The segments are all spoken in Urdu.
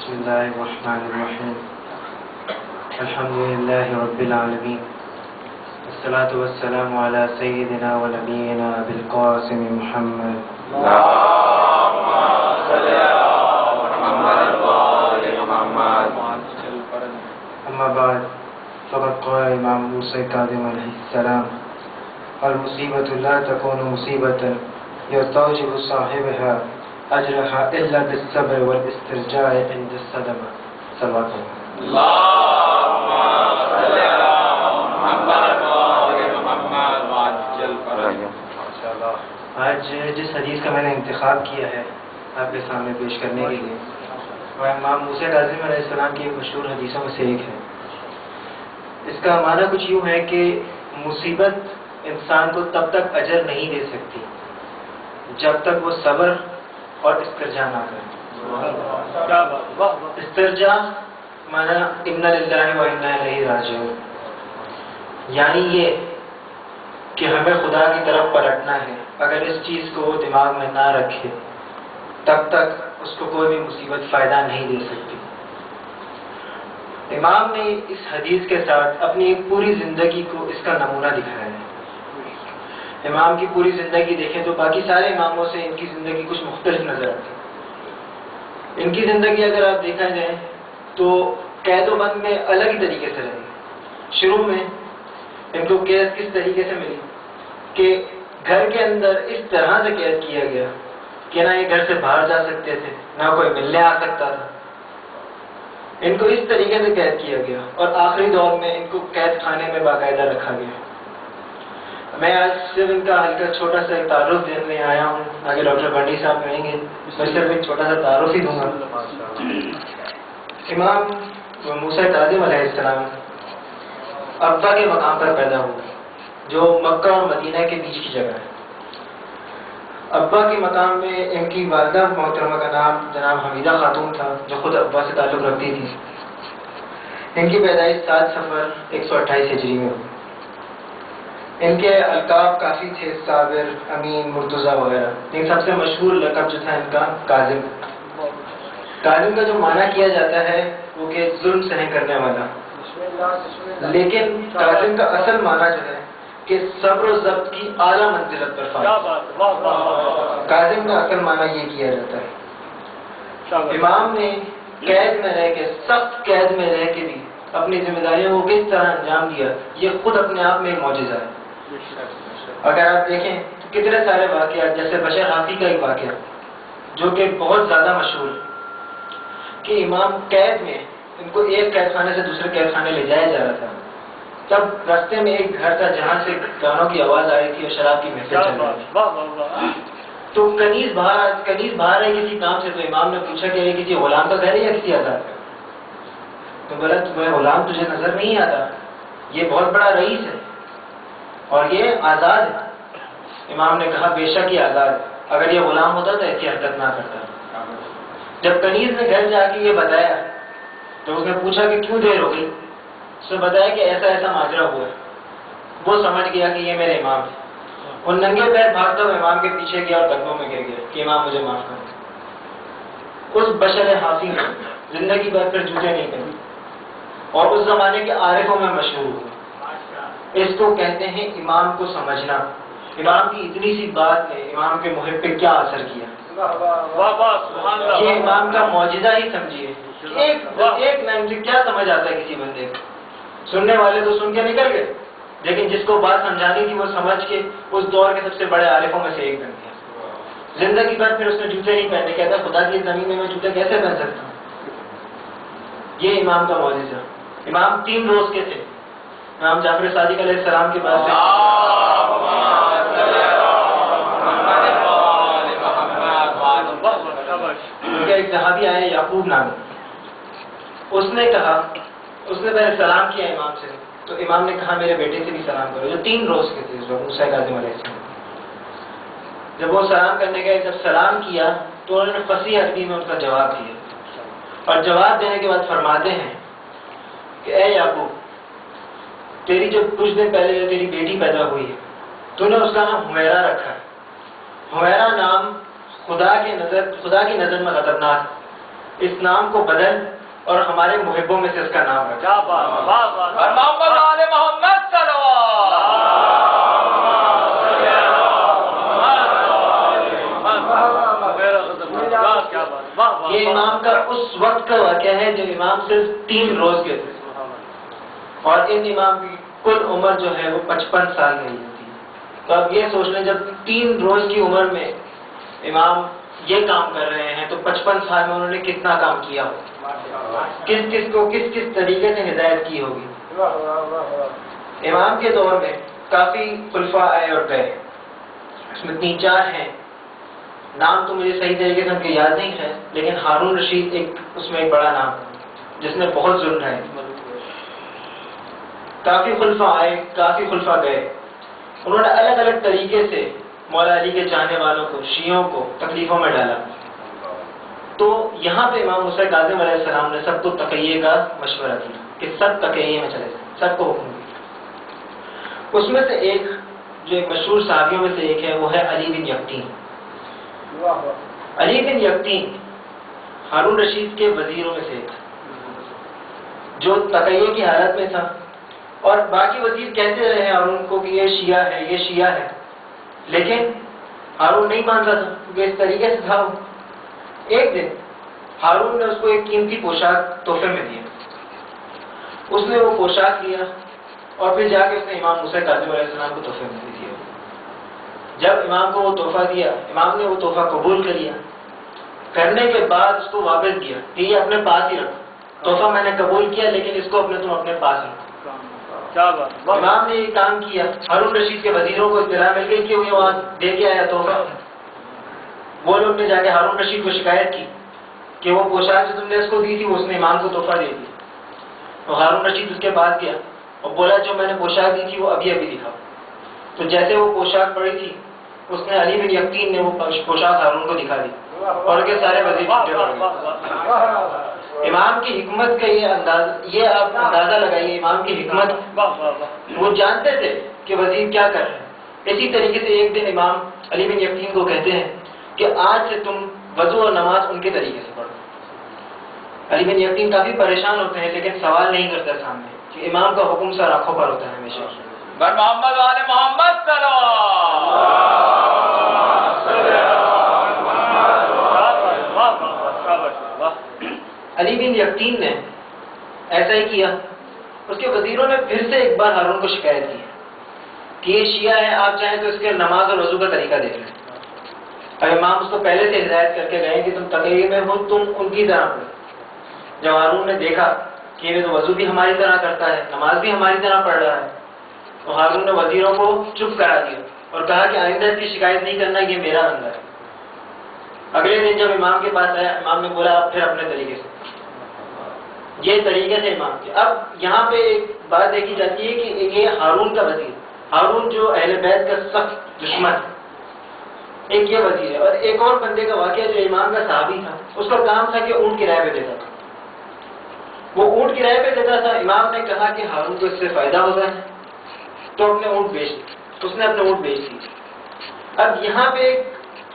بسم الله الرحمن الرحيم الحمد لله رب العالمين والصلاة والسلام على سيدنا ونبينا أبي القاسم محمد اللهم صل على محمد وآل محمد. أما بعد فقد قال الإمام موسى الكاظم عليه السلام المصيبة لا تكون مصيبة يستوجب صاحبها أجرها إلا بالصبر والاسترجاع عند الصدمة. صلوات اللهم صل على محمد وآل محمد وعجل فرجهم. آج جس حدیث کا میں نے انتخاب کیا ہے آپ کے سامنے پیش کرنے کے لیے وہ امام موسیٰ کاظم علیہ السلام کی ایک مشہور حدیثوں میں سے ایک ہے. اس کا معنی کچھ یوں ہے کہ مصیبت انسان کو تب تک اجر نہیں دے سکتی جب تک وہ صبر اور استرجاع نہ کرے. استرجاع معنی انا للہ و انا الیہ راجعون، یعنی یہ کہ ہمیں خدا کی طرف پلٹنا ہے. اگر اس چیز کو وہ دماغ میں نہ رکھے تب تک اس کو کوئی بھی مصیبت فائدہ نہیں دے سکتی. امام نے اس حدیث کے ساتھ اپنی پوری زندگی کو اس کا نمونہ دکھایا ہے. امام کی پوری زندگی دیکھیں تو باقی سارے اماموں سے ان کی زندگی کچھ مختلف نظر آتی ہے. ان کی زندگی اگر آپ دیکھا جائے تو قید و بند میں الگ ہی طریقے سے رہی. شروع میں ان کو قید کس طریقے سے ملی کہ گھر کے اندر اس طرح سے قید کیا گیا کہ نہ یہ گھر سے باہر جا سکتے تھے نہ کوئی ملنے آ سکتا تھا. ان کو اس طریقے سے قید کیا گیا اور آخری دور میں ان کو قید خانے میں باقاعدہ رکھا گیا. میں آج صرف ان کا ہلکا چھوٹا سا ایک تعارف دینے آیا ہوں. آگے ڈاکٹر بنڈی صاحب کہیں گے، میں صرف ایک چھوٹا سا تعارف ہی دوں گا. امام موسیٰ کاظم علیہ السلام ابا کے مقام پر پیدا ہوئے جو مکہ اور مدینہ کے بیچ کی جگہ ہے. ابا کے مقام میں ان کی والدہ محترمہ کا نام جناب حمیدہ خاتون تھا جو خود ابا سے تعلق رکھتی تھی. ان کی پیدائش 7 صفر 128 ہجری میں ہوئی. ان کے القاب کافی تھے، صابر، امین، مرتضیٰ وغیرہ. لیکن سب سے مشہور لقب جو تھا ان کا کاظم. کاظم کا جو معنی کیا جاتا ہے وہ کہ ظلم سہن کرنے والا، لیکن کاظم کا اصل معنی جو ہے کہ صبر و ضبط کی اعلیٰ منزلت پر فائز. کاظم کا اصل معنی یہ کیا جاتا ہے. امام نے قید میں رہ کے، سخت قید میں رہ کے بھی اپنی ذمہ داریوں کو کس طرح انجام دیا، یہ خود اپنے آپ میں ایک معجزہ ہے. اگر آپ دیکھیں تو کتنے سارے واقعات، جیسے بشر حافی کا ایک واقعہ جو کہ بہت زیادہ مشہور ہے کہ امام قید میں ان کو ایک قید خانے سے دوسرے قید خانے لے جایا جا رہا تھا. تب راستے میں ایک گھر تھا جہاں سے گانوں کی آواز آ رہی تھی اور شراب کی محفل چل رہی تھی. تو کنیز باہر ہے کسی کام سے. تو امام نے پوچھا کہ یہ کسی غلام کا گھر ہے یا کسی آزاد کا؟ تو بولا تمہیں غلام تجھے نظر نہیں آتا، یہ بہت بڑا رئیس ہے اور یہ آزاد ہے. امام نے کہا بے شک یہ آزاد ہے، اگر یہ غلام ہوتا تو ایسی حرکت نہ کرتا. جب کنیز نے گھر جا کے یہ بتایا تو اس نے پوچھا کہ کیوں دیر ہو گئی؟ اس نے بتایا کہ ایسا ایسا ماجرا ہوا ہے. وہ سمجھ گیا کہ یہ میرے امام ہے. وہ ننگے پیر بھاگتا ہوا امام کے پیچھے گیا اور قدموں میں گر گیا کہ امام مجھے معاف کر. اس بشر حافی نے زندگی بھر پھر جوتے نہیں پہنے اور اس زمانے کے عارفوں میں مشہور ہوئے. اس کو کہتے ہیں امام کو سمجھنا. امام کی اتنی سی بات نے امام کے محب پہ کیا اثر کیا. یہ امام کا معجزہ ہی سمجھیے. ایک لائن سے کیا سمجھ آتا ہے کسی بندے کو؟ سننے والے تو سن کے نکل گئے، لیکن جس کو بات سمجھانی تھی وہ سمجھ کے اس دور کے سب سے بڑے عارفوں میں سے ایک بن گیا. زندگی بھر پھر اس نے جوتے نہیں پہنے. کہتا خدا کی زمین میں جوتے کیسے پہن سکتا ہوں؟ یہ امام کا معجزہ. امام 3 روز کے تھے. امام جعفر صادق علیہ السلام کے پاس ایک صحابی آیا یعقوب نام. اس نے پہلے سلام کیا امام سے. تو امام نے کہا میرے بیٹے سے بھی سلام کرو، جو 3 روز کے تھے موسیٰ کاظم علیہ السلام. جب وہ سلام کرنے گئے، جب سلام کیا تو انہوں نے فصیح عربی میں ان کا جواب دیا اور جواب دینے کے بعد فرماتے ہیں کہ اے یعقوب، تیری جو کچھ دن پہلے تیری بیٹی پیدا ہوئی ہے تو نے اس کا نام حمیرہ رکھا ہے. حمیرہ نام خدا کی نظر میں خطرناک. اس نام کو بدل اور ہمارے محبوں میں سے اس کا نام رکھ. اور محمد آل محمد یہ امام کا اس وقت کا واقعہ ہے جب امام صرف 3 روز کے تھے اور ان امام کی کل عمر جو ہے وہ 55 سال کی ہوتی ہے. تو اب یہ سوچ لیں جب 3 روز کی عمر میں امام یہ کام کر رہے ہیں تو 55 سال میں انہوں نے کتنا کام کیا ہو، کس کس طریقے سے ہدایت کی ہوگی. امام کے دور میں کافی خلفاء آئے اور گئے، اس میں 3-4 ہیں، نام تو مجھے صحیح طریقے سے ان کے یاد نہیں ہے، لیکن ہارون رشید اس میں ایک بڑا نام ہے جس نے بہت ظلم ہے. کافی خلفاء آئے، کافی خلفاء گئے، انہوں نے الگ الگ طریقے سے مولا علی کے چاہنے والوں کو، شیعوں کو تکلیفوں میں ڈالا. تو یہاں پہ امام موسیٰ کاظم علیہ السلام نے سب کو تقیہ کا مشورہ دیا کہ سب تقیہ میں چلے جائیں، سب کو حکم دیا. اس میں سے ایک جو ایک مشہور صحابیوں میں سے ایک ہے وہ ہے علی بن یقطین. علی بن یقطین ہارون رشید کے وزیروں میں سے ایک جو تقیہ کی حالت میں تھا، اور باقی وزیر کہتے رہے ہارون کو کہ یہ شیعہ ہے، یہ شیعہ ہے، لیکن ہارون نہیں مانتا تھا کیونکہ اس طریقے سے تھا. ایک دن ہارون نے اس کو ایک قیمتی پوشاک تحفے میں دیا، اس نے وہ پوشاک لیا اور پھر جا کے اس نے امام موسیٰ کاظم علیہ السلام کو تحفے میں دیا. جب امام کو وہ تحفہ دیا، امام نے وہ تحفہ قبول کر لیا، کرنے کے بعد اس کو واپس دیا کہ یہ اپنے پاس ہی رکھو، تحفہ میں نے قبول کیا لیکن اس کو تم اپنے پاس رکھو. امام نے یہ کام کیا، ہارون رشید کے وزیروں کو اطلاع مل گئی کہ وہ وہاں دے کے آیا تحفہ. وہ لوگ نے جا کے ہارون رشید کو شکایت کی کہ وہ پوشاک جو تم نے اس کو دی تھی وہ اس نے امام کو تحفہ دے دی. تو ہارون رشید اس کے پاس گیا اور بولا جو میں نے پوشاک دی تھی وہ ابھی دکھاؤ. تو جیسے وہ پوشاک پڑی تھی اس نے علی بن یقطین نے وہ پوشاک ہارون کو دکھا دی اور کے سارے وزیر چھوٹے پڑ گئے. امام کی حکمت کا یہ آپ اندازہ لگائیے، امام کی حکمت، وہ جانتے تھے کہ وزیر کیا کر رہے ہیں. اسی طریقے سے ایک دن امام علی بن یقطین کو کہتے ہیں کہ آج سے تم وضو اور نماز ان کے طریقے سے پڑھو. علی بن یقطین کافی پریشان ہوتے ہیں لیکن سوال نہیں کرتا سامنے کہ امام کا حکم سر آنکھوں پر ہوتا ہے ہمیشہ. محمد آل محمد علی بن یقطین نے ایسا ہی کیا. اس کے وزیروں نے پھر سے ایک بار ہارون کو شکایت کی کہ یہ شیعہ ہے، آپ چاہیں تو اس کے نماز اور وضو کا طریقہ دیکھ لیں. اب امام اس کو پہلے سے ہدایت کر کے گئے کہ تم تقیہ میں ہو، تم ان کی طرح پڑھو. جب ہارون نے دیکھا کہ یہ تو وضو بھی ہماری طرح کرتا ہے، نماز بھی ہماری طرح پڑھ رہا ہے، تو ہارون نے وزیروں کو چپ کرا دیا اور کہا کہ آئندہ اس کی شکایت نہیں کرنا، یہ میرا بندہ ہے. اگلے دن جب امام کے پاس آیا، امام نے بولا آپ پھر اپنے طریقے سے. یہ طریقے سے امام کے. اب یہاں پہ ایک بات دیکھی جاتی ہے کہ یہ ہارون کا وزیر، ہارون جو اہل بیت کا سخت دشمن ہے، ایک یہ وزیر ہے. اور ایک اور بندے کا واقعہ جو امام کا صحابی تھا، اس کا کام تھا کہ اونٹ کرائے پہ دیتا تھا. وہ اونٹ کرائے پہ دیتا تھا. امام نے کہا کہ ہارون کو اس سے فائدہ ہوتا ہے تو اپنے اونٹ بیچ دی. اس نے اپنے اونٹ بیچ دی. اب یہاں پہ ایک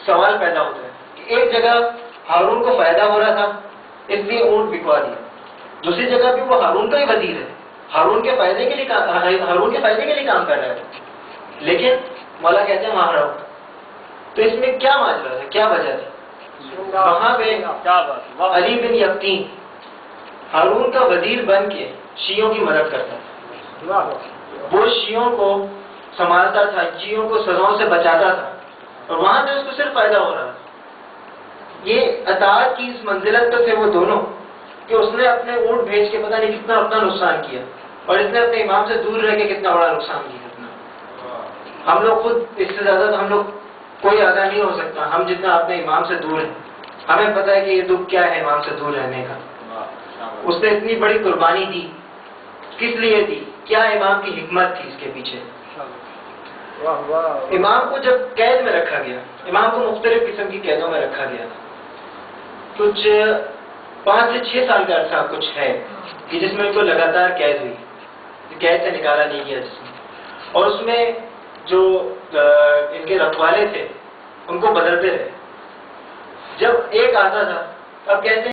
سوال پیدا ہوتا ہے کہ ایک جگہ ہارون کو فائدہ ہو رہا تھا اس لیے اونٹ بکوا دیا، دوسری جگہ بھی وہ ہارون کا ہی وزیر ہے، ہارون کے فائدے کے لیے کام کر رہا ہے، لیکن مولا کہتے ہیں وہاں رہو. تو اس میں کیا ماجرا ہے، کیا وجہ تھی؟ وہاں پہ علی بن یقطین ہارون کا وزیر بن کے شیعوں کی مدد کرتا تھا. وہ شیعوں کو سنبھالتا تھا، شیعوں کو سزاؤں سے بچاتا تھا، اور وہاں پہ اس کو صرف فائدہ ہو رہا تھا. یہ اطاعت کی اس منزلت پہ تھے وہ دونوں کہ اس نے اپنے اونٹ بھیج کے پتہ نہیں کتنا اپنا نقصان کیا، اور اس نے اپنے امام سے دور رہ کے کتنا بڑا نقصان کیا. ہم لوگ خود اس سے زیادہ تو ہم لوگ کوئی آگاہ نہیں ہو سکتا ہم جتنا اپنے امام سے دور ہیں. ہمیں پتہ ہے کہ یہ دکھ کیا ہے امام سے دور رہنے کا. اس نے اتنی بڑی قربانی دی، کس لیے دی، کیا امام کی حکمت تھی اس کے پیچھے. امام کو جب قید میں رکھا گیا، امام کو مختلف قسم کی قیدوں میں رکھا گیا، کچھ 5 سے 6 سال کا عرصہ کچھ ہے کہ جس میں ان کو لگاتار قید ہوئی، قید سے نکالا نہیں گیا جس میں. اور اس میں جو ان کے رکھوالے تھے ان کو بدلتے رہے. جب ایک آتا تھا اب کہتے ہیں